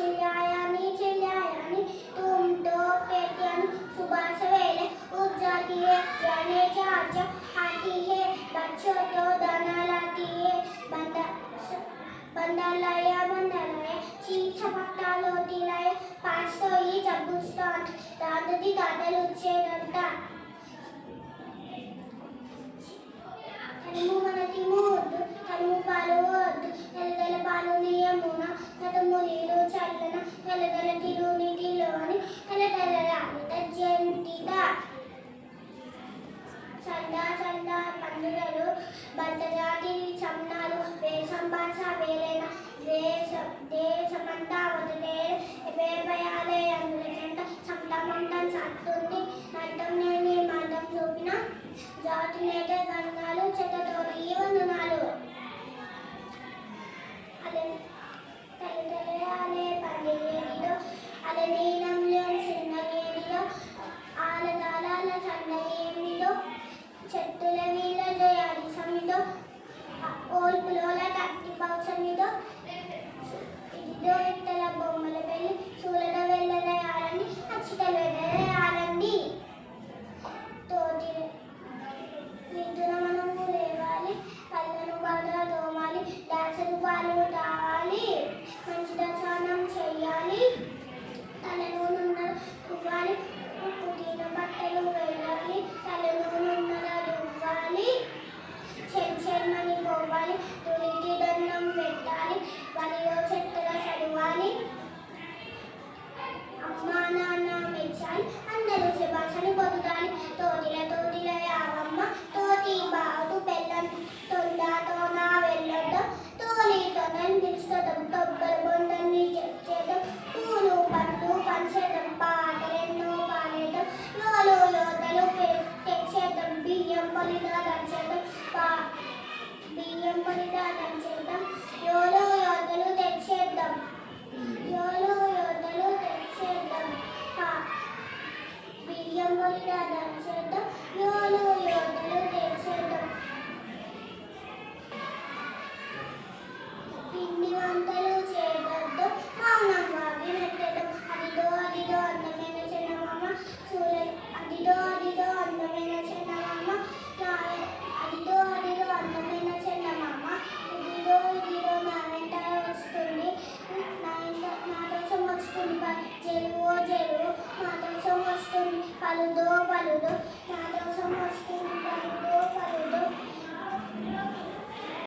चिल्लायानी चिल्लायानी तुम तो पेटियानी सुबह सवेरे उठ जाती है जाने चाचा आती है बच्चों को दाना लाती है बंदा लाया चीचा पट्टा लोटी लाया पाँच तो ही जबुस्तान दादी दादल उच्चेదంట తనుము మనకి ముద్దు తనుము పాలు వద్దు తెల్లగల పాలు నియమున నతము నీరు చల్లన తెల్లగల తిరు నీటిలోని తెల్లగల జంటిదా చందా చందా పండుగలు భర్తజాతి చమ్నాలు వేషం భాష వేరైన దేశమంతా వదిలే వేపయాలే అందుల చెంట చంటమంటం చట్టుంది నంటం నేని మంటం చూపిన జాతి నేట గంగాలు చెత్తతోటి వందనాలు తల్లిదలే పండిగేడిలో అలనీనంలో చిన్నగేడిలో ఆలదాల చండగేడిలో చెట్టుల వీళ్ళ జయాడి సమిదో ఓల్పులోల కట్టి పౌసమిదో ఇదిదో ఇట్టల బొమ్మల వెళ్ళి చూలద వెళ్ళల ఆడండి అచ్చితల వెళ్ళల ఆడండి తోటి వింటున్న మనము లేవాలి పళ్ళను బాగా తోమాలి దాసరు పాలు తావాలి మంచి దర్శనం చెయ్యాలి తలనూనె దువ్వాలి పుట్టిన బట్టలు వేయాలి తలనూనె దువ్వాలి చెమ్మని పోవాలి తులికి దండం పెట్టాలి వలిలో చెత్తగా చదవాలి అమ్మా నాన్న మెచ్చాలి అందరూ శుభాషని పొందుతాలి తోటిల యావమ్మ తోటి బాటు బెల్లం తొండాతో నా వెళ్ళొద్దు తోలితో నిలుస్తుందాం కొబ్బరి బొండల్ని చేద్దాం పూలు పండ్లు పంచేద్దాం పాటలెన్నో పాడేద్దాం యోధలు తెచ్చేద్దాం బియ్యం బలిదానం చేద్దాం బియ్యం బలిదానం చేద్దాం యోధలు తెచ్చేద్దాం బియ్యం బలిదానం చేద్దాం యోధలు తెచ్చేద్దాం పిండి వంటలు చేయొద్దు మౌనంగా వినట్టేద్దాం అదిదో అందమైన చిన్నమామ అదిదో అందమైన చిన్నమామ అదిదో అందమైన చిన్నమామ ఇదిదో నా వెంట వస్తుంది నా కోసం వస్తుంది జలువో నా కోసం వస్తుంది పలుదో